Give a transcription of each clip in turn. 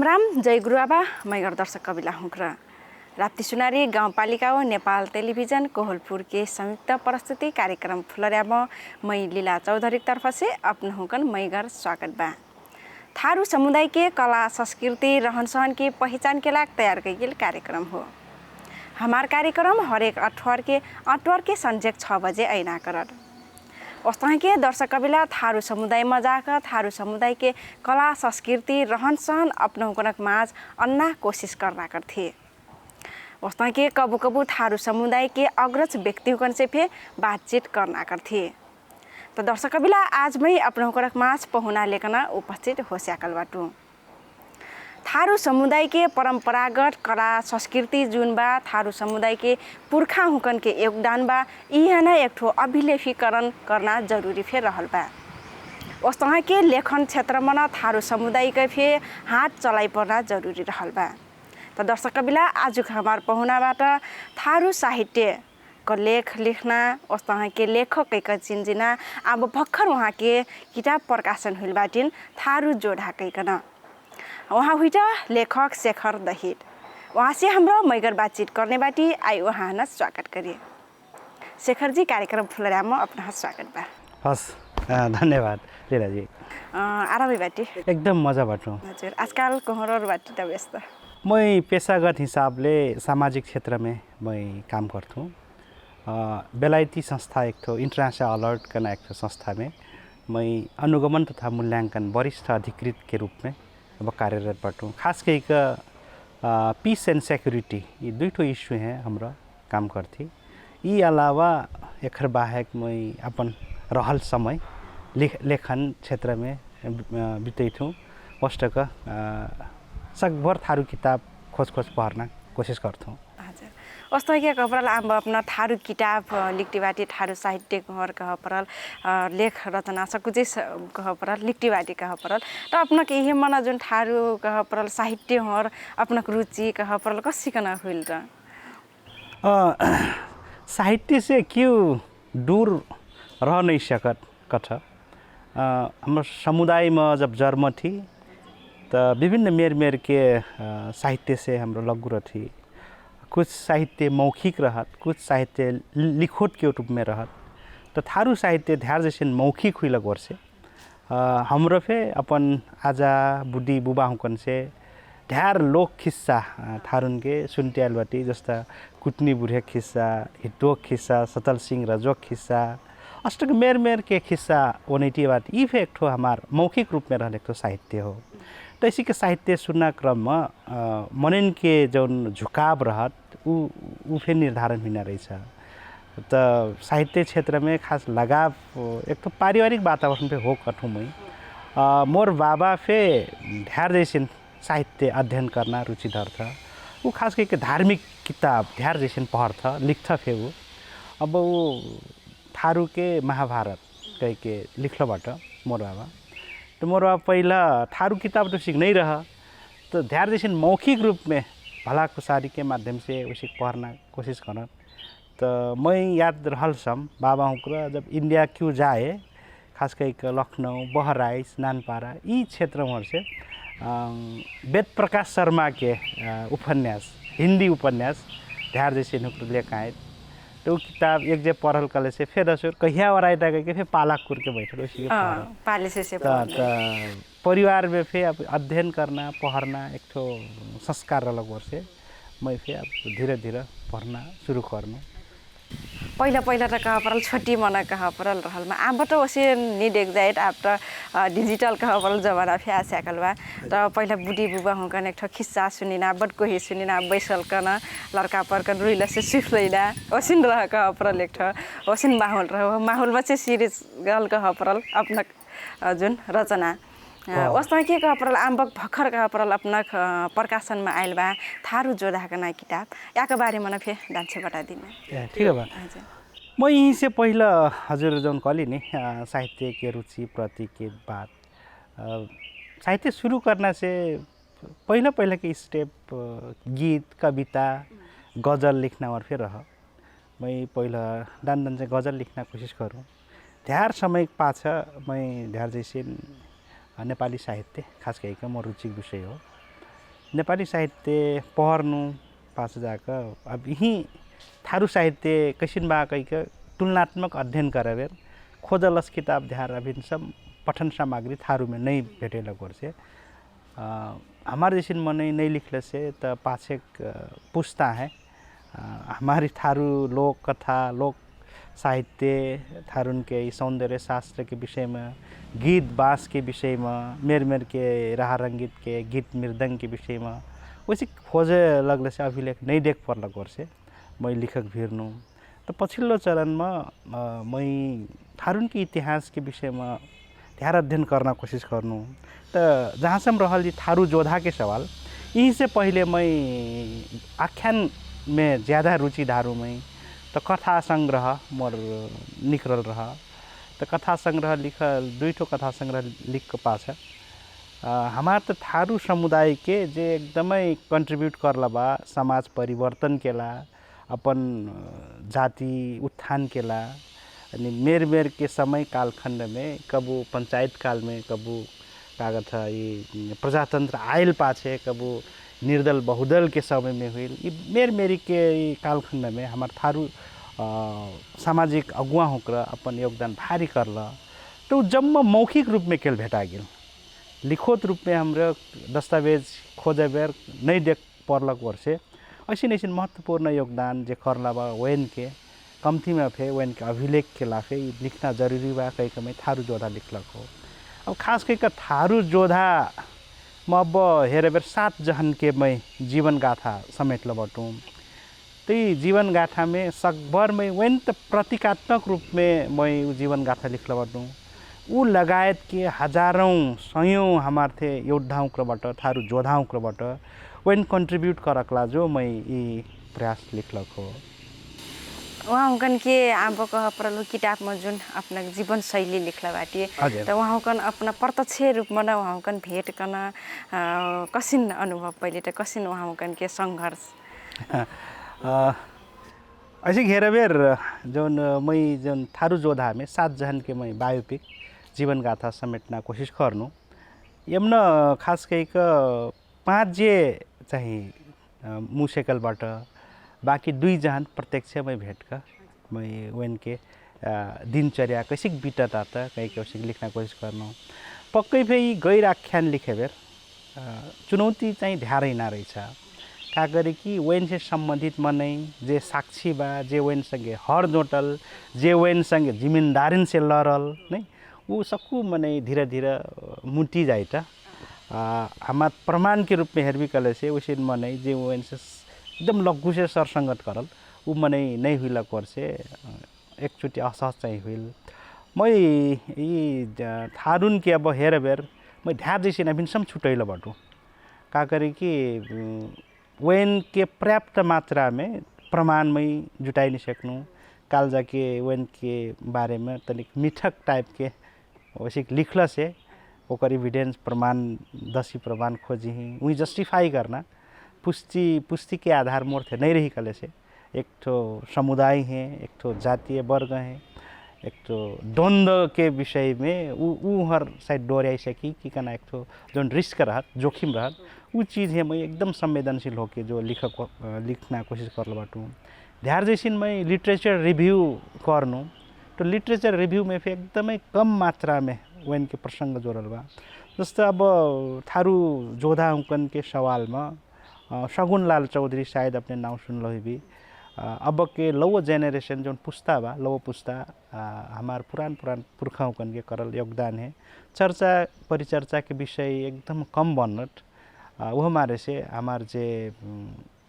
राम राम जय गुरुआबा मैगर दर्शक कविला हुँक्र राप्ती सुनारी गाउँपालिका हो नेपाल टेलिभिजन कोहलपुर के संयुक्त प्रस्तुति कार्यक्रम फुलर्याम मै लीला चौधरी तरफ से अपन हुकन मैगर स्वागत बा। थारू समुदाय के कला संस्कृति रहन सहन की पहचान के लाग तैयार कईल कार्यक्रम हो। हमार कार्यक्रम हरेक अठवार के संजेक 6 बजे ऐना करत वस्तु के दर्शक कविला थारू समुदाय मजाक थारू समुदाय के कला संस्कृति रहन सहन अपनों कनक माझ अन्ना कोशिश करना करते वस्तु के कबू कबू थारू समुदाय के अग्रज व्यक्तियों से फिर बातचीत करना करते। तो दर्शक कविला आज मैं अपनों कनक माझ पहुना लेकर उपस्थित हो सकल बाटू। थारू समुदाय के परंपरागत कला संस्कृति जुन बा थारू समुदाय के पुरखा हुकन के योगदान बा यह न एक ठो अभिलेखीकरण करना जरूरी फिर रहल बा। वस्तु के लेखन क्षेत्र में थारू समुदाय के फिर हाथ चलाई पर्ना जरूरी रहल बा। तो दर्शक कविला आज हमार पहुनाबाट थारू साहित्य को लेख लिखना वस्तु के लेखक के चिन्जिना अब भर्खर वहाँ के किताब प्रकाशन हुई बाटिन थारू जोड़ा कैकन वहाँ हुई लेखक शेखर दहित वहाँ से हाम्रो मैगर बातचीत करने बाटी आई वहाँ न स्वागत करिए। शेखर जी कार्यक्रम फुलर्याम अपना स्वागत बा। हस् धन्यवाद लीला जी। आरामै बाटी एकदम मजा बाटो। हजुर आजकल कोहरर बाटी त व्यस्त। मैं पेशागत हिसाबले सामाजिक क्षेत्र में मैं काम करथूँ। बेलायती संस्था एक ठो इंटरनेशनल अलर्ट करना एक ठो संस्था में मैं अनुगमन तथा मूल्यांकन वरिष्ठ अधिकृत के रूप में अब कार्यरत बाटूँ। खास कर पीस एंड सिक्योरिटी ये दुईटो इश्यू हैं हमरा काम करती। ये अलावा एकर बाहेक मैं अपन रहल समय लेखन क्षेत्र में बितैथूँ। वस्तुक सकभर थारू किताब खोज पढ़ना कोशिश करथूँ। वस्तु के कहपरल आम अपना थारू किताब लिखती बाटी थारू साहित्य घर कह परल लेख रचना सकुजे कह परल लिखती बाटी कह परल तो अपना के यही मना जुन थारू कह परल साहित्य हर अपना रुचि कह परल कसिकन होइल र साहित्य से क्यों दूर रह नहीं सकत कथा। हाम्रो समुदाय में जब जन्म थी तो विभिन्न मेर के साहित्य से हाम्रो लघु थी। कुछ साहित्य मौखिक रहत कुछ साहित्य लिखोट के रूप में रहत। तो थारू साहित्य ध्यार जैसे मौखिक हुई लग वर्षे हाम्रो फे अपन आजा बुढ़ी बुबा हुकन से ढेर लोक खिस्सा थारुन के सुनत्याल बाटी जस्ता कुटनी बुढ़े खिस्सा हिटोक खिस्सा सतल सिंह रजोक खिस्सा अष्टक मेर के खिस्सा ओनेटी बाटी ये फे एक ठो हमार मौखिक रूप में रहने एक ठो साहित्य हो। तो इसी के साहित्य सुनना क्रम में मनन के जौन झुकाव रहत उ फिर निर्धारण हुई रही। तो साहित्य क्षेत्र में खास लगाव एक तो पारिवारिक वातावरण पे हो कठू मैं मोर बाबा फे ढेर जैसे साहित्य अध्ययन करना रुचिधर था। वो खास करके धार्मिक किताब ढेर जैसे पढ़ता लिखता थे। वो अब वो थारू के महाभारत कह के लिखल बाट मोर बाबा। तो मोर बाबा पहला थारू किताब तो सीख नहीं रहा तो ध्यान जैसे मौखिक रूप में भला कुसारी के माध्यम से उसे पढ़ना कोशिश कर। तो मैं याद रहल सम बाबा हुक्र जब इंडिया क्यों जाए खास करके लखनऊ बहराइच नानपारा ये क्षेत्र में से वेद प्रकाश शर्मा के उपन्यास हिंदी उपन्यास ध्यार जैसे नुक्र लेकर आए। तो किताब एक जे पढ़ल कले से फिर असर कहिया वराइटा के फिर पालाक कुर के बैठल उसी के परिवार में फिर अध्ययन करना पढ़ना एक ठो संस्कार अलग वर्षे मैं फिर अब धीरे धीरे पढ़ना शुरू करना। पहिला त कह परल छोटी मना कह परल रहल में अब तो वैसे नीड एग्जैक्ट अब तो डिजिटल कह परल जमाना फिर आसकल बा। तो पहिला बुढ़ी बुबा हुकन एक ठो खिस्सा सुनिना बटको ही सुनिना बैसल कन लड़का पर कन रुइला से सिख लैला ओसिन रह कह परल एक ठो ओसिन माहौल रह माहौल में से सीरीज गल कह परल अपना जुन रचना वस्तु के कह परल आम्बक भर्खर कह परल अपना प्रकाशन में आयल बा थारू जोड़ा ना किताब याके बारे में फिर डांसे बता दिन। ठीक है बा मैं यहीं से पहला हजुर जौन कहली नि साहित्य के रुचि प्रति के बात साहित्य शुरू करना से पहला के स्टेप गीत कविता गजल लिखना और फिर रहा। मैं पहला दान से गजल लिखना कोशिश करूँ ढेर समय पाछा मैं ढेर जैसे नेपाली साहित्य खास करके म रुचिक विषय हो नेपाली साहित्य पढ्नु पास जाकर अब यही थारू साहित्य कैसिन बा कई के तुलनात्मक अध्ययन करे खोजलस किताब ध्यान अभी सब पठन सामग्री थारू में नहीं भेटेला गोरसे हमारे जैसे मन नहीं लिखले से तो पाछे पूछता है हमारी थारू लोक कथा लोक साहित्य थारून के सौंदर्य शास्त्र के विषय में गीत बाँस के विषय में मेर के राह रंगीत के गीत मृदंग के विषय में वैसे खोजे लगले से अभिलेख नहीं देख पर्ला गोर से मैं लिखक भिर्नु तो पछिल्लो चरण में मैं थारून के इतिहास के विषय में ध्यान अध्ययन करना कोशिश गर्नु तो जहाँसम्म रहल थारू जोधा के सवाल यही से पहले मैं आख्यान में ज़्यादा रुचि धारू मैं तो कथा संग्रह मोर निकल रहा तो कथा संग्रह लिखल दुईठो कथा संग्रह लिख के पास है हमार तो थारू समुदाय के जे एकदमै कंट्रीब्यूट करला बा समाज परिवर्तन केला अपन जाति उत्थान केला अनि मेर के समय कालखंड में कबू पंचायत काल में कबू कागज था ये प्रजातंत्र आयल पाछे कबू निर्दल बहुदल के समय में हुई ये मेरी के कालखंड में हमार थारू सामाजिक अगुवा होकर अपन योगदान भारी करला तो जम्मा मौखिक रूप में केल भेटा गेल लिखित रूप में हाम्रो दस्तावेज खोजे बेर नहीं देख पर्लक वर्षे ऐसी ऐसी महत्वपूर्ण योगदान जे करला बा वैन के कम्ती में फे वैन के अभिलेख के लाफे लिखना जरूरी बा कहीं कहीं थारू जोधा लिखलक हो अब खास करके थारू जोधा म अब हेरे बेर 7 जहन के मैं जीवन गाथा समेट लबटूँ त्यही जीवन गाथा में सकभर में वैन तो प्रतीकात्मक रूप में मैं जीवन गाथा लिख लबटूँ ऊ लगायत के हजारौं सयौं हमार थे योद्धाओं क्रबाट थारू जोधाओं क्रबाट वैन कंट्रीब्यूट करकला जो मैं ये प्रयास लिखलक हो वहाँ हुकन के आबो कह परलो किताब में जुन अपना जीवन शैली लिखला बाटी तो वहाँ हुकन अपना प्रत्यक्ष रूप में वहाँ हुकन भेट करना कसिन अनुभव पहले तो कसिन वहाँ हुकन के संघर्ष ऐसे घेर बेर जोन मैं जोन थारू जोधा में 7 जन के मैं बायोपिक जीवन गाथा समेटना कोशिश गर्नु यमन खास कहीक 5 जे चाहिँ मुसेकलबाट बाकी 2 जहान प्रत्यक्ष में भेट का मैं वैन के दिनचर्या कैसिक बीतता था कहीं कैसिक लिखना कोशिश गर्नु पक्कै फेरि गैर आख्यान लिखे बेर चुनौती चाहिँ ध्यारै ना रहेछ का करे कि वैन से संबंधित मनै जे साक्षी बा जे वैन संगे हर जोटल जे वैन संगे जिम्मेदारिन से लड़ल नहीं वो सबको मने धीरे धीरे मुटी जाए था हमार प्रमाण के रूप में हेरबी कले से उसे मने जे वैन से एकदम लघु से सरसंगत करल वो मने नहीं हुई कर से एक चोटी असहज चाहिँ हुई मैं ये थारून के अब हेर बेर मैं ध्यान जैसे न भिन्सम छुटैल बटू का करे कि वैन के पर्याप्त मात्रा में प्रमाण में जुटाई नहीं सकूँ काल जाके वैन के बारे में तनिक मिठक टाइप के वैसे लिखल से ओकर एविडेंस प्रमाण दसी प्रमाण खोजी वही जस्टिफाई करना पुष्टि के आधार मोड़ थे नहीं रही कले से एक तो समुदाय है एक तो जातीय वर्ग है एक तो द्वंद्व के विषय में ऊ हर साइड डोरियाई सकी कि कना एक तो जो रिस्क रहत जोखिम रहत वो चीज़ है मैं एकदम संवेदनशील होके जो लिखना कोशिश कर बाटू ध्यान जैसे मैं लिटरेचर रिव्यू करनू तो लिटरेचर रिव्यू में फिर एकदम कम मात्रा में वैन के प्रसंग जोड़ल बा जस्तो अब थारू जोधा हुकन के सवाल में शगुनलाल चौधरी शायद अपने नाम सुन लो भी अब के लव जेनरेशन जो पुस्ता बा लव पुस्ता हमार पुरान पुरखा हुकन के करल योगदान है चर्चा परिचर्चा के विषय एकदम कम बनट वह हमारे से हमार जे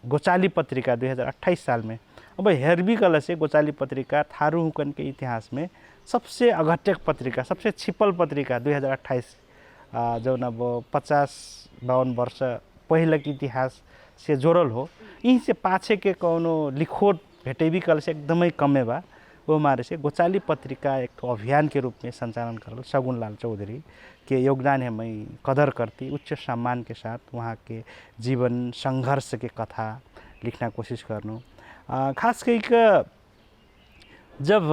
गोचाली पत्रिका 2028 साल में अब हेरबी कल से गोचाली पत्रिका थारू हुकन के इतिहास में सबसे अघट्यक पत्रिका सबसे छिपल पत्रिका 2028 जो अब 50-52 वर्ष पहले के इतिहास से जोड़ल हो यहीं से पाछे के कौनो लिखोट भेटे भी कल से एकदम कमे बा वो हमारे से गोचाली पत्रिका एक तो अभियान के रूप में संचालन कर शगुनलाल चौधरी के योगदान है मैं कदर करती उच्च सम्मान के साथ वहाँ के जीवन संघर्ष के कथा लिखना कोशिश गर्नु खास करके जब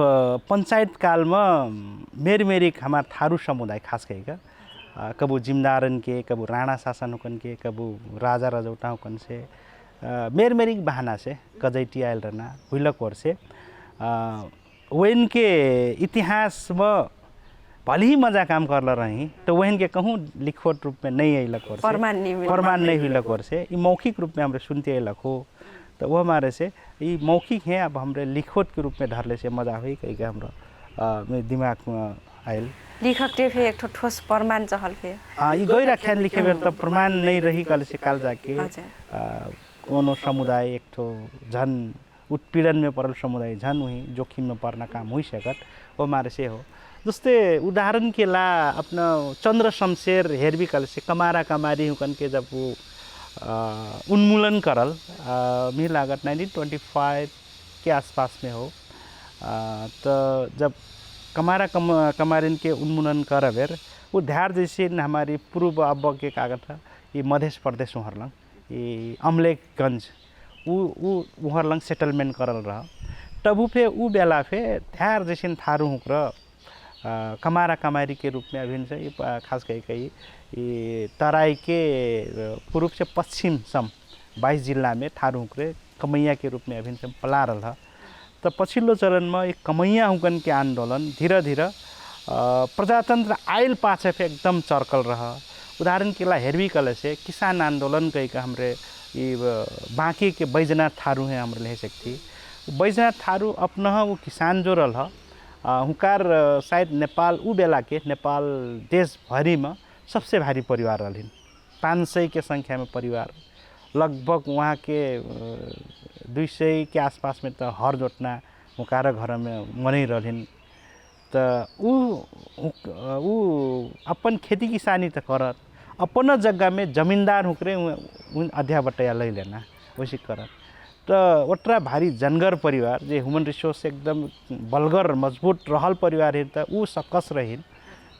पंचायत काल में मेरी हमार थारू समुदाय खास करके कबू जिम्दारन के, कबू राणा शासन हुकन के, कबू राजा रजौटा हुकन से मेर मेरी बहाना से कजैटी आयल रहना हुइलक ओर से वैन के इतिहास में भले ही मजा काम करल रही तो वहन के कहूँ लिखोट रूप में नहीं अइलक ओर से प्रमाण नहीं हुइलक ओर से ये मौखिक रूप में हमरे सुनते अइलक हो तो वो हमारे से ये मौखिक है अब हमरे लिखोट के रूप में धरले से मजा हुई कहीं के हाम्रो दिमाग में आयल लेखक टे फे एक ठोस प्रमाण चहल फे ये गैर आख्यान लिखे बेर तो प्रमाण नहीं रही कल से काल जाके कोनो समुदाय एक ठो झन उत्पीड़न में पड़ल समुदाय झन हुई जोखिम में पड़ना काम हुई सकत वो हमारे से हो जस्ते उदाहरण के ला अपना चंद्र शमशेर हेरबी कल से कमारा कमारी हुकन के जब वो उन्मूलन करल मुझे लागत 1925 के आसपास में हो तो जब कमारा कमारिन के उन्मूलन कर बेर वो ध्यार जैसे हमारी पूर्व अब के कागज था ये मध्य प्रदेश उहरलंग ये अमलेखगंज उहरलंग सेटलमेंट करल रहा तब फे उ बेला फे ध्यार जैसे थारू हुक्र कमारा कमारी के रूप में अभिन्न से खास कही ये तराई के पूर्व से पश्चिम सम 22 जिला में थारू हुक्रे कमैया के रूप में अभिन्न से पला रहा तो पछिल्लो चरण में एक कमैया हुकन के आंदोलन धीरे धीरे प्रजातंत्र आयल पाछे फे एकदम चर्कल रहा उदाहरण के लिए हेरवी कल से किसान आंदोलन कही का हमरे ये बाँकी के बैजनाथ थारू हैं हमरे ले सकती बैजनाथ थारू अपना वो किसान जो रहा हुकार शायद नेपाल उ बेला के नेपाल देश भरी में सबसे भारी परिवार रहलिन 500 के संख्या में परिवार लगभग वहाँ के 200 के आसपास में तो हर जोटना हुकार घर में मनै रहलिन तो उ अपन खेती किसानी तो करत अपन जगह में जमींदार हुकरे अध्या बटया ले लेना वैसे करत तो ओटरा भारी जनगर परिवार जे ह्यूमन रिसोर्स एकदम बलगर मजबूत रहल परिवार है तो उ सकस रहिन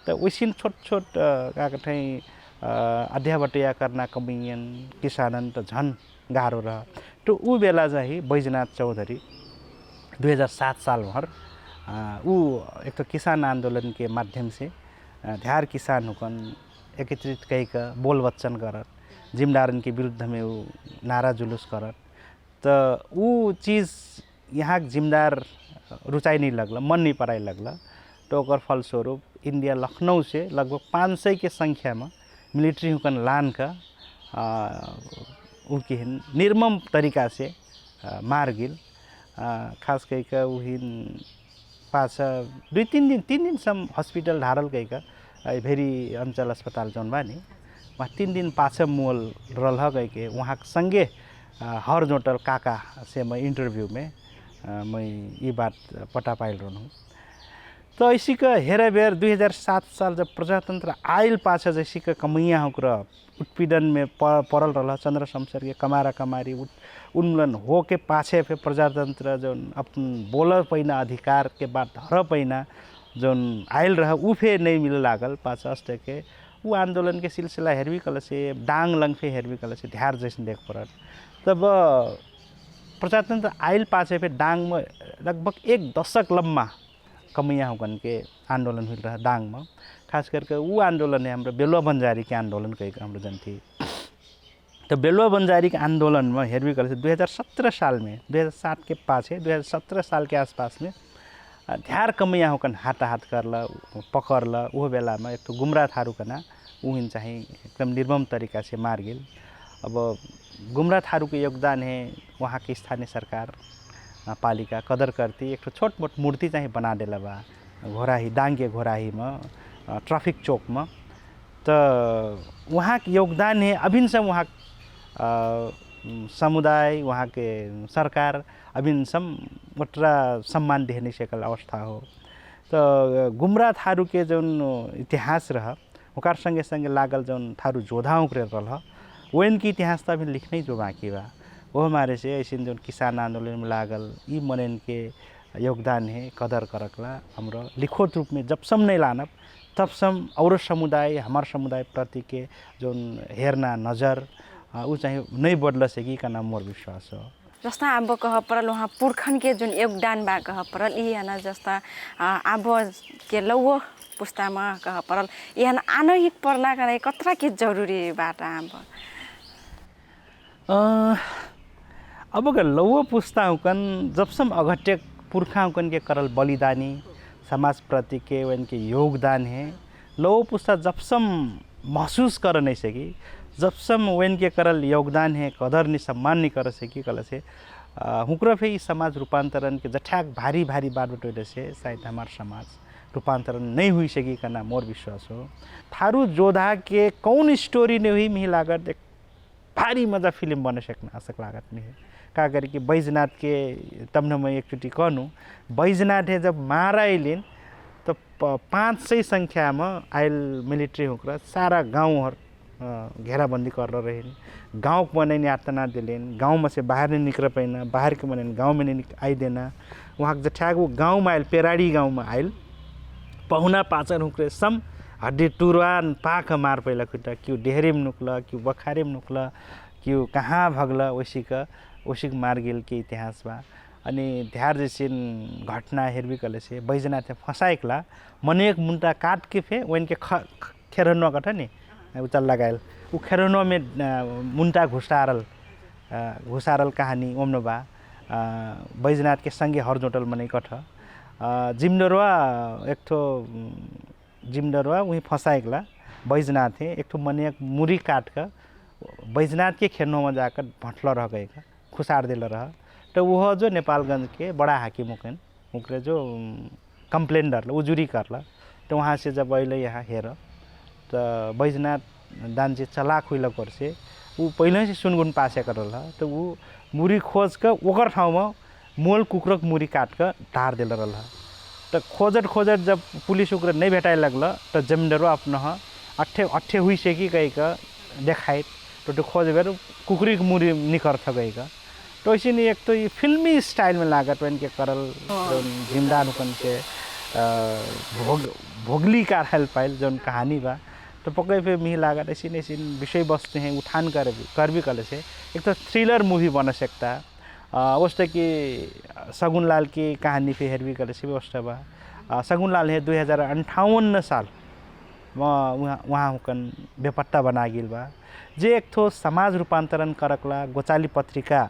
तो वैसे छोट छोट का कठै अध्या बटया करना कमियन किसानन तो झन गाह्रो रह तो उ बेला चाहिँ बैजनाथ चौधरी 2007 साल भर उ एक तो किसान आंदोलन के माध्यम से ध्यार किसान हुकन एकत्रित कई का बोल वचन करत जिम्मेदारन के विरुद्ध में वो नारा जुलूस करत तो वो चीज़ यहाँ जिम्मेदार रुचाई नहीं लगला मन नहीं पराई लगला तो ओकर फलस्वरूप इंडिया लखनऊ से लगभग 500 के संख्या में मिलिट्री हुकन लान का उनकी निर्मम तरीका से मार गिल खास कही का उहिन पाछा 2-3 दिन सम हॉस्पिटल ढारल कही का भेरी अंचल अस्पताल जौन बा नि वहाँ 3 दिन पाछा मोल रह गई के वहाँ संगे हर जोटल काका से मैं इंटरव्यू में मैं ये बात पता पाइल रहूँ तो इसी का हेरा बेर 2007 साल जब प्रजातंत्र आयल पाछा जैसी का कमैया हुक्र उत्पीड़न में पड़ल रहा चंद्र शमशेर के कमारा कमारी उन्मूलन हो के पाछे फिर प्रजातंत्र जो अपन बोल पैना अधिकार के बाद धर पैना जो आयल रहा उ फे नहीं मिल लागल पाछा अस्ते के वो आंदोलन के सिलसिला हेरवी कल से डांग लंग फे हेरवी कल से ध्यार जैसे देख पड़ल तब प्रजातंत्र आयल पाछे फिर डांग में लगभग 1 दशक लम्बा कमैया हुकन के आंदोलन हुई रहा डांग में खास करके वो आंदोलन है हाम्रो बेलुवा बंजारी के आंदोलन कही हाम्रो जनथी तो बेलुवा बंजारी के आंदोलन में हेरवी कल से 2017 साल में 2007 के पाछे 2017 साल के आसपास में ध्यार कमैया हुकन हाथ करला पकड़ला वो बेला में एक तो गुमरा थारू कना उहिन चाहिँ एकदम निर्मम तरीका से मार गेल अब गुमरा थारू के योगदान है वहाँ की स्थानीय सरकार पालिका कदर करती एक छोट मोट मूर्ति चाहिँ बना देला बा घोराही डांगे घोराही में ट्रैफिक चौक में तो वहाँ के योगदान है अभिन्न से वहाँ समुदाय वहाँ के सरकार अभिन्न सम वटरा सम्मान देने सकल अवस्था हो तो गुमरा थारू के जो इतिहास रहा ओकर संगे संगे लागल जो थारू जोधा उकरे रहा वैन की इतिहास तो अभी लिखने जो बाकी बा वो हमारे से ऐसे जो किसान आंदोलन में लागल ये मनन के योगदान है कदर करकला हाम्रो लिखित रूप में जब सम नहीं लानब तब सम और समुदाय हमार समुदाय प्रति के जो हेरना नज़र वो चाहे नहीं बदल सकी का नाम मोर विश्वास हो जस्ता अब कह परल वहाँ पुरखन के जुन योगदान बा कह परल यहाँ जस्ता अब के लौव पुस्तामा कह परल यहाँ आनहिक पर्ना करे कतरा के जरूरी बाटा अब लौव पुस्ता हुकन जबसम अघट्य पुरखा हुकन के करल बलिदानी समाज प्रति के उनके योगदान है लौव पुस्ता जबसम महसूस कर नहीं सकी जबसम वन के करल योगदान है कदर नहीं सम्मान नहीं कर सकी कल से हुक्र फे समाज रूपांतरण के जठाक भारी भारी बात बटोले से शायद हमारा समाज रूपांतरण नहीं हुई सकी करना मोर विश्वास हो थारू जोधा के कौन स्टोरी नहीं हुई मिही लागत एक भारी मजा फिल्म बन सकना आशक लागत नहीं का करी कि बैजनाथ के तब न मैं एकचोटि कहूँ बैजनाथ है जब मारा लेन तो 500 संख्या में आयल मिलिट्री होकर सारा गाँव घेराबंदी कर रहे गाँव को मने यातना दिलेन गाँव में से बाहर नहीं निकल पाइना बाहर के मने गाँव में नहीं आई देना वहाँ जठ्याग वो गाँव में आयल पेराड़ी गाँव में आयल पहुना पाचन हुक्रे सम हड्डी टुरवान पाख मार पहिला खुट्टा क्यों डेहरे में नुकला क्यों बखारे में नुकला क्यों कहाँ भगला ओसिक मार गेल के इतिहास बा अनि ध्यार जैसे घटना हेरबी कले से बैजनाथ फंसाइकला मने एक मुंटा काट के फे वन के खेरनो कथा नि उचल लगायल उ खेरनो में मुंटा घुसारल कहानी ओम्नो बा बैजनाथ के संगे हरजोटल मने कठ जिमडरवा एक ठो जिमडरवा वही फंसाइकला बैजनाथ है एक ठो मने एक मुरी काट का बैजनाथ के खेरनो में जाकर भटल रह गए का खुसार दिल रहा तो वह जो नेपालगंज के बड़ा हाकिम हुकन उनके जो कंप्लेन डरला उजुरी करला तो वहाँ से जब अल यहाँ हेर तो बैजनाथ दानजी चलाक हुई कर से वो पहले से सुनगुन पासे करला तो वो मुरी खोज कर ओकर ठाउँ में मोल कुकुरक मुरी काट कर ढार दिल रहा तो खोजत जब पुलिस उकर नहीं भेटाए लगल तो जमींदारो अपना अट्ठे हुई से कि कहीं का देखाए तो खोज बेर कुकुरी की मुरी निकर था गई का तो इसी ने एक तो ये फिल्मी स्टाइल में लागत वन के करल जिमदान हुकन से भोगली का हेल्प पाइल जो कहानी बा तो पकड़े पे मिही लागत ऐसी विषय वस्तु हैं उठान कर भी कल से एक तो थ्रिलर मूवी बन सकता उस कि शगुनलाल की कहानी पे हेर भी कल से व्यवस्था बा शगुनलाल है 2058 साल वहाँ हुकन बेपत्ता बना गिल बा जे एक थो समाज रूपांतरण करकला गोचाली पत्रिका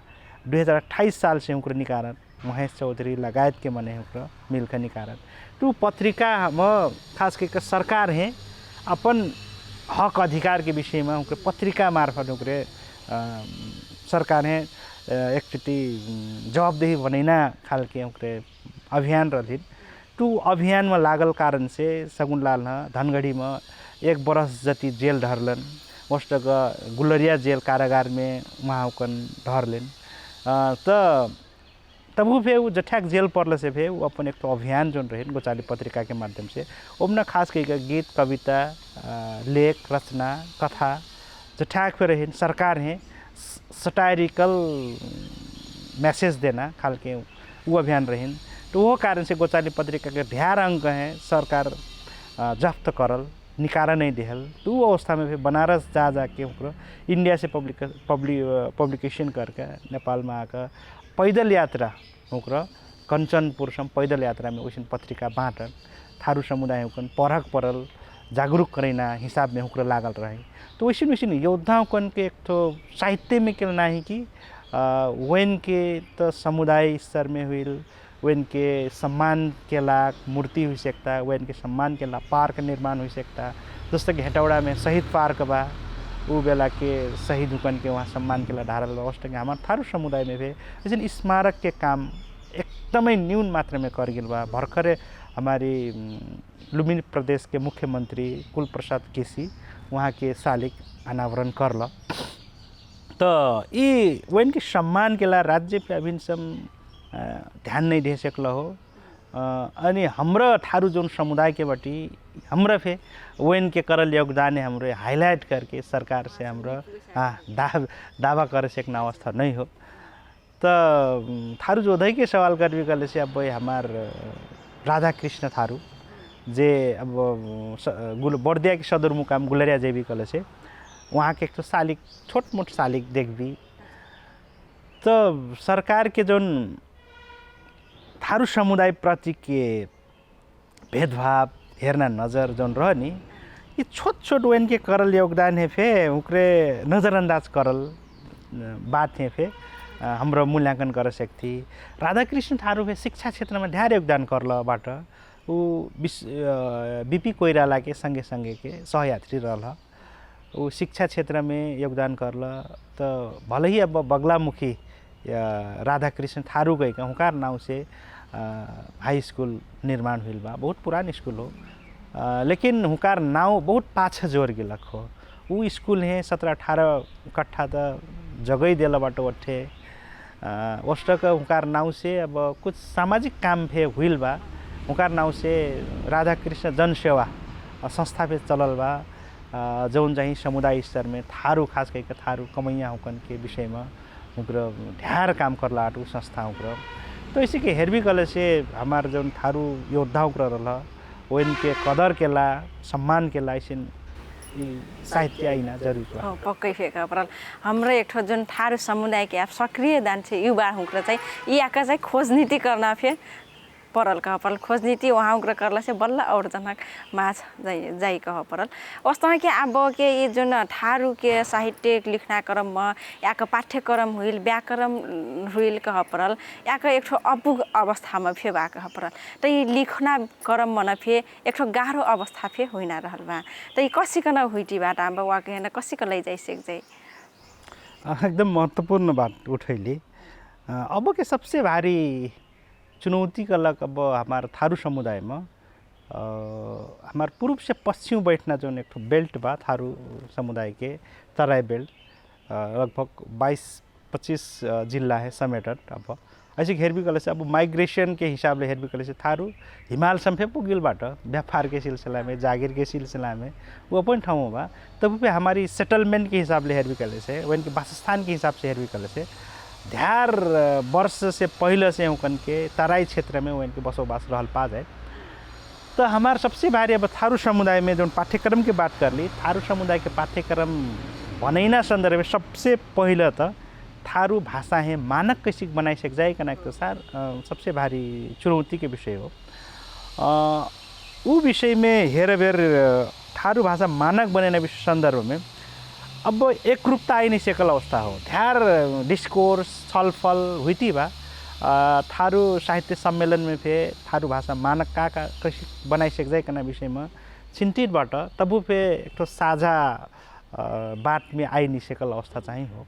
2028 साल से उनको निकारन महेश चौधरी लगायत के मने उनको मिलकर निकारन तो पत्रिका में खास करके सरकार है अपन हक अधिकार के विषय में उनके पत्रिका मार्फत उनके सरकार है एकचोटि जवाबदेही बनैना खाल के उनके अभियान रहिन तो अभियान में लागल कारण से शगुनलाल धनगढ़ी में 1 बरस जति जेल ढरलन वस्त गुलरिया जेल कारागार में वहाँ ढरलेन तब वो फे वो जठाक जेल पड़ल से फे वो अपन एक तो अभियान जो रहे गोचाली पत्रिका के माध्यम से ओमना खास करके गीत कविता लेख रचना कथा जठाक पे रहे सरकार है सटायरिकल मैसेज देना खाल के वो अभियान रहे तो वो कारण से गोचाली पत्रिका के ढेर अंक हैं सरकार जब्त करल निकारा नहीं देहल तो वो अवस्था में फिर बनारस जाके इंडिया से पब्लिकेशन करके नेपाल में आकर पैदल यात्रा होकर कंचनपुर सम पैदल यात्रा में वैसे पत्रिका बाँटन थारू समुदाय होकर परहक परल जागरूक करना हिसाब में होकर लागल रहे तो वैसे योद्धाओं कन के एक तो साहित्य में केल नहीं कि वन के तो समुदाय स्तर में हुई वन के सम्मान के ला मूर्ति हो सकता वन के सम्मान के ला पार्क निर्माण हो सकता जैसे कि हेटौड़ा में शहीद पार्क बा वो बेला के शहीद हुकन के वहाँ सम्मान के ला ढारल बा उस हमारे थारू समुदाय में भी ऐसे स्मारक के काम एकदम न्यून मात्रा में कर गिल बा भर्खरे हमारी लुम्बिनी प्रदेश के मुख्यमंत्री कुल प्रसाद केसी वहाँ के शालिक अनावरण करल तो ये वन के सम्मान के ला राज्य पे अभी सम ध्यान नहीं दे सकल हो अनि हाम्रो थारू जोन समुदाय के बटी हमरा फे वन के करल योगदान है हमरे हाईलाइट करके सरकार से हमरा दावा कर सकना अवस्था नहीं हो तो थारू जोधई के सवाल कर भी कल से अब हमार राधा कृष्ण थारू जे अब बर्दिया के सदरमुकाम गुलरिया जेबी कल से वहाँ के एक तो शालिक छोट मोट शालिक देख भी तो सरकार के जोन थारू समुदाय प्रति के भेदभाव हेर्ना नजर जोन रह नि ये छोट छोट वन के करल योगदान है फे उकरे नज़रअंदाज करल बात है फे हाम्रो मूल्यांकन कर सकती। राधाकृष्ण थारू फे शिक्षा क्षेत्र में ढेर योगदान करल बाट ऊ बीपी कोइराला के संगे संगे के सहयात्री रहल ऊ शिक्षा क्षेत्र में योगदान करल। तो भले ही अब बगलामुखी राधाकृष्ण थारू गई का हुकार नाव से हाई स्कूल निर्माण हुई बा बहुत पुरान स्कूल हो लेकिन हुकार नाव बहुत पाछा जोर गिलक हो ऊ स्कूल है 17-18 कट्ठा तो जगह दिल बाटो अठे वस्टक हुकार नाव से अब कुछ सामाजिक काम फे हुई बा हुकार नाव से राधाकृष्ण जनसेवा संस्था पे चलल बा जौन चाहिँ समुदाय स्तर में थारू खास करके थारू कमैया हुकन के विषय में उनका ढेर काम करला आटू संस्था उनका। तो इसी के हेरबी कले से हमारे जो थारू योद्धा उकरा रहा वो इनके कदर केला सम्मान केला इसे साहित्य आइना जरूर बा पक्कै फेका परल हाम्रो एक ठो जुन थारू समुदाय के आप सक्रिय दान छे युवा हुँक्र चाहिँ यी आका चाहिँ खोज नीति करना फे परल कह परल खोज नीति वहाँ उग्र करला से बल्ल और जनक माछ जाई कह परल वास्तव में के अब के ये जुन थारू के साहित्य लिखना क्रम में याक पाठ्यक्रम हुइल व्याकरण हुइल कह परल याक एक ठो अपुग अवस्था में फे बा कह परल त ये लिखना क्रम मन फे एक ठो गाह्रो अवस्था फे होइना रहल बा त ये कसिकन हुइटी बाट अब वा के न कसिक लै जाई सेक जाई एकदम महत्वपूर्ण बात उठैली। अब के सबसे भारी चुनौती का लग अब हमारे थारू समुदाय में हमारे पूर्व से पश्चिम बैठना जो एक बेल्ट बा थारू समुदाय के तराई बेल्ट लगभग 22-25 जिला है समेटत। अब ऐसे हेरबी कले से अब माइग्रेशन के हिसाब से हेरबी कले से थारू हिमाल संफे पुगिल बाट व्यापार के सिलसिला में जागीर के सिलसिला में वो अपन ठाउँ बा तब पे हमारी सेटलमेंट के हिसाब से हेरबी कले से वन के वासस्थान के हिसाब से हेरबी कले से ढेर वर्ष से पहले से उनकन के तराई क्षेत्र में उनके बसोबास रहल पा जाए। तो हमारे सबसे भारी अब थारू समुदाय में जो पाठ्यक्रम की बात कर ली थारू समुदाय के पाठ्यक्रम बनैना संदर्भ में सबसे पहले तो थारू भाषा है मानक कैसे बनाई सक जाए कना तो सर सबसे भारी चुनौती के विषय हो। वो विषय में हेर बेर थारू भाषा मानक बने संदर्भ में अब एक रूपता आई नहीं सकल अवस्था हो ढेर डिस्कोर्स छलफल हुई बा थारू साहित्य सम्मेलन में फे थारू भाषा मानक का कैसे बनाई सक जाए कना विषय में चिंतित बाट तबु पे एक तो साझा बात में आई नहीं सकल अवस्था चाहिए हो।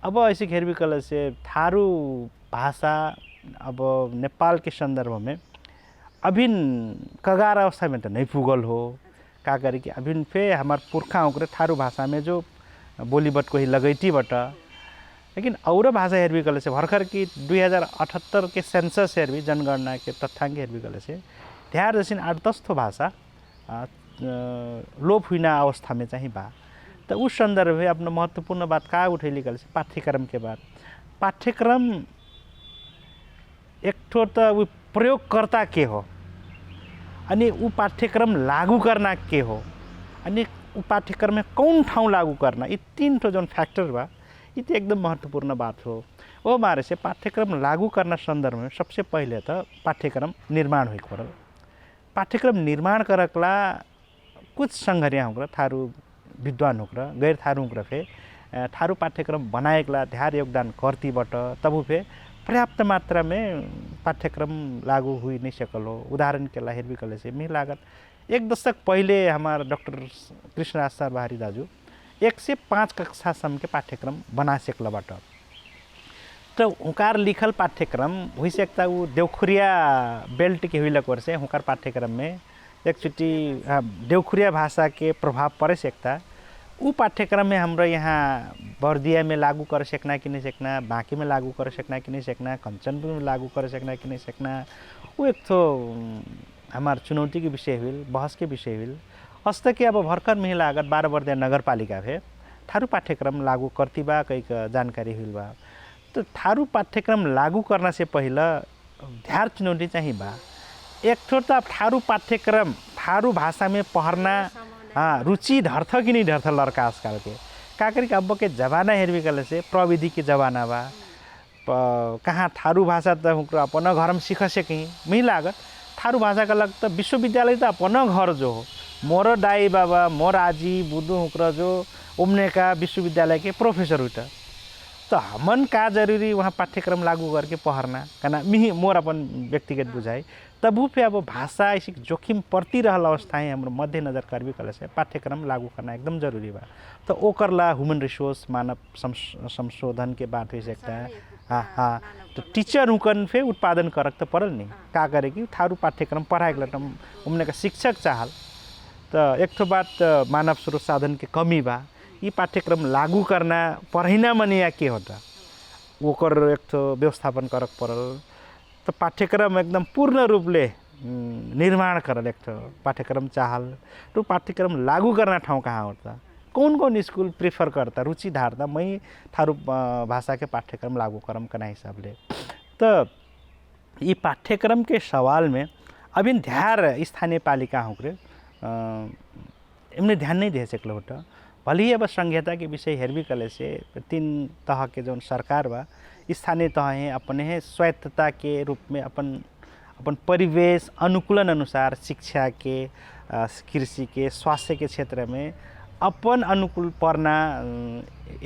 अब ऐसे घेरबी कल से थारू भाषा अब नेपाल के संदर्भ में अभिन्न कगार अवस्था में तो नहीं पुगल हो का करी कि अभी फे हमारे पुरखा उकरे थारू भाषा में जो बोलीबट को ही लगैती बट लेकिन और भाषा हेरबी कले से भर्खर की 2078 के सेंसस हेरबी जनगणना के तथ्यांक हेरबी कले से ढेर जैसे 8-10 ठो भाषा लोप हुई अवस्था में चाहिए बा। तो उस संदर्भ में अपना महत्वपूर्ण बात का उठैली कले से पाठ्यक्रम के बाद पाठ्यक्रम एक ठो तो प्रयोगकर्ता के हो अनि ऊ पाठ्यक्रम लागू करना के हो अनि ऊ पाठ्यक्रम में कौन ठाउँ लागू करना ये 3 ठो जो फैक्टर बा ये तो एकदम महत्वपूर्ण बात हो। वो मारे से पाठ्यक्रम लागू करना संदर्भ में सबसे पहले तो पाठ्यक्रम निर्माण हुई पड़ल। पाठ्यक्रम निर्माण करकला कुछ संघर्या होकर थारू विद्वान होकर गैर थारू होकर फे थारू पाठ्यक्रम बनाएकला ढेर योगदान करती बट तब फे पर्याप्त मात्रा में पाठ्यक्रम लागू हुई नहीं सकल हो। उदाहरण के ला हेरबी कले से मिल लागत 1 दशक पहले हमारे डॉक्टर कृष्णराज सर बाहरी दाजू 1 से 5 कक्षासम्म के पाठ्यक्रम बना सकल बाट तो हुकार लिखल पाठ्यक्रम हुई सकता वो देवखुरिया बेल्ट के हुई लग से हुकार पाठ्यक्रम में एकचोटि देवखुरिया भाषा के प्रभाव पड़ सकता ऊ पाठ्यक्रम में हाम्रो यहाँ बर्दिया में लागू कर सकना कि नहीं सकना बाँकी में लागू कर सकना कि नहीं सकना कंचनपुर में लागू कर सकना कि नहीं सकना वो एक तो हमारे चुनौती के विषय हुई बहस के विषय हुई। हस्त के अब भर्खर में लागत 12 बर्दिया नगर पालिका है थारू पाठ्यक्रम लागू करती बा कई जानकारी हुई बा। तो थारू पाठ्यक्रम लागू करना से पहले ढेर चुनौती चाहिए बा। एक ठो तो थारू पाठ्यक्रम थारू भाषा में पढ़ना रुचि धर्थ कि नहीं धर्थ लड़का आजकल के का करी अब के जमाना हेरबी कले से प्रविधि के जमाना बा कहाँ थारू भाषा त अपन घर में सीख सके मिही लागत थारू भाषा का लग तो विश्वविद्यालय तो अपन घर जो हो मोर दाई बाबा मोर आजी बुद्धू हुक्र जो उमने का विश्वविद्यालय के प्रोफेसर हुई तो हमन का जरूरी वहाँ पाठ्यक्रम लागू करके पढ़ना कहना मिही मोर अपन व्यक्तिगत बुझाई तबू पे अब भाषा ऐसी जोखिम पड़ती रहल अवस्थाएं हम मद्देनजर करबी कले से पाठ्यक्रम लागू करना एकदम जरूरी बा तो ओकरला ह्यूमन रिसोर्स मानव संशोधन के बात हो सकता है हाँ तो टीचर हुकन फे उत्पादन करक तो पड़ल नहीं का करे कि थारू पाठ्यक्रम पढ़ाए के उमने का शिक्षक चाहल तो एक ठो बात मानव स्रोत साधन के कमी बा ये पाठ्यक्रम लागू करना पढ़ना मने या के होता ओकर एक ठो व्यवस्थापन करक पड़ल तो पाठ्यक्रम एकदम पूर्ण रूप ले निर्माण करल एक ठो पाठ्यक्रम चाहल तो पाठ्यक्रम लागू करना ठाउँ कहाँ होता कौन स्कूल प्रेफर करता रुचि धारता मैं थारू भाषा के पाठ्यक्रम लागू करम कना हिसाब ले तो ये पाठ्यक्रम के सवाल में अभी ध्यान स्थानीय पालिका हो रे इमने ध्यान नहीं दे सकल होता भले ही अब संहिता के विषय हेरबी कले से 3 तह के जो सरकार बा स्थानीय तह है अपने स्वायत्तता के रूप में अपन परिवेश अनुकूलन अनुसार शिक्षा के कृषि के स्वास्थ्य के क्षेत्र में अपन अनुकूल पर्ना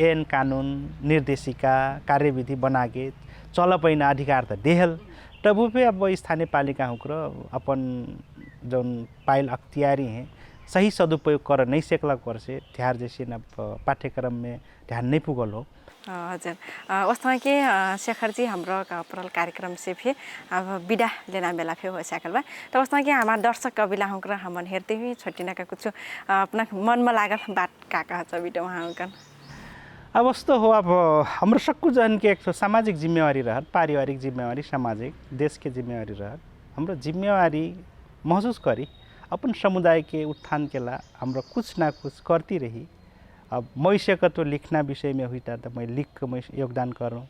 ऐन कानून निर्देशिका कार्यविधि बना के चल पैना अधिकार तो देहल तब पे अब स्थानीय पालिका होकर अपन जो पाइल अख्तियारी हैं सही सदुपयोग कर नहीं सकला कर से ध्यान जैसे न पाठ्यक्रम में ध्यान नहीं पुगल हो हजुर वास्तवमा के शेखर जी हाम्रो परल कार्यक्रम से भी अब विदा लेना बेला फे हो सकल बा तो वास्तवमा के हमार दर्शक कविला हुँक्र हमन हेरते हुए छोटिना का कुछ अपना मन में लागल बात का छ वीडियो वहाँ हुँकन अब वस्तो हो अब हाम्रो सक्कु जन के एक सामाजिक जिम्मेवारी रहत पारिवारिक जिम्मेवारी सामाजिक देश के जिम्मेवारी रहत हाम्रो जिम्मेवारी महसूस करी अपन समुदाय के उत्थान के ला हाम्रो कुछ ना कुछ करती रही अब मैं से तो लिखना विषय में हुईता तो मैं लिख कर मैं योगदान करूँ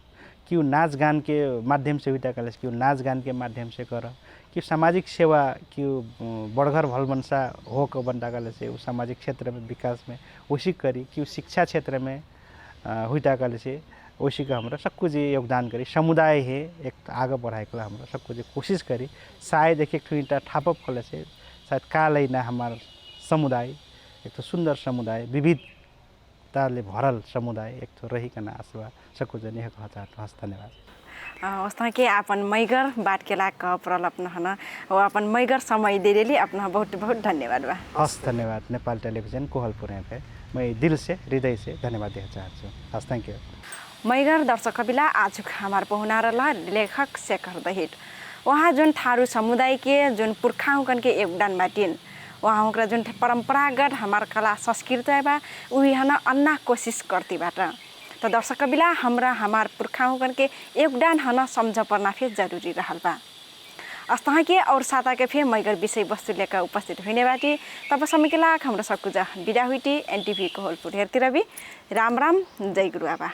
क्यों नाच गान के माध्यम से हुईता कल क्यों नाच गान के माध्यम से कर कि सामाजिक सेवा क्यों बड़घर भलमनसा हो को बनता कल से उस सामाजिक क्षेत्र में विकास में उसी करी क्यों शिक्षा क्षेत्र में हुईता कल से उसी का हमारा सब कुछ योगदान करी समुदाय है एक आगे बढ़ाए के हमारा सब कुछ कोशिश करी शायद एक ठुईटा ठापप कल से शायद काल ना हमारा समुदाय एक तो सुंदर समुदाय विविधताले भरल समुदाय एक तो रही कना आसवा सबको जने हस्त धन्यवाद वास्तव के अपन मैगर बात के लाग परल अपना हना और अपन मैगर समय देले अपना बहुत बहुत धन्यवाद बा हस्त धन्यवाद नेपाल टेलीविजन कोहलपुर पे मैं दिल से हृदय से धन्यवाद देना चाहती हूँ हस्त थैंक यू मैगर दर्शक कविला आज हमार पहुना रहा लेखक शेखर दहिट वहाँ जुन थारू समुदाय के जुन पुर्खाउकन के योगदान बाटिन वहाँ हुक्रा जुन परंपरागत हमार कला संस्कृति बा उही हना अन्ना कोशिश करती बाटा तो दर्शक कविला हमार पुर्खाउकन के योगदान हना समझ पर्ना फिर जरूरी रहल बा अस्तः के और साता के फिर मैगर विषय वस्तु लेकर उपस्थित हुने बाटी तब समय के लाख हाम्रो सकुजा विदा हुईटी एनटीवी कोहलपुर हेरतिर भी राम राम जय गुरु आबा।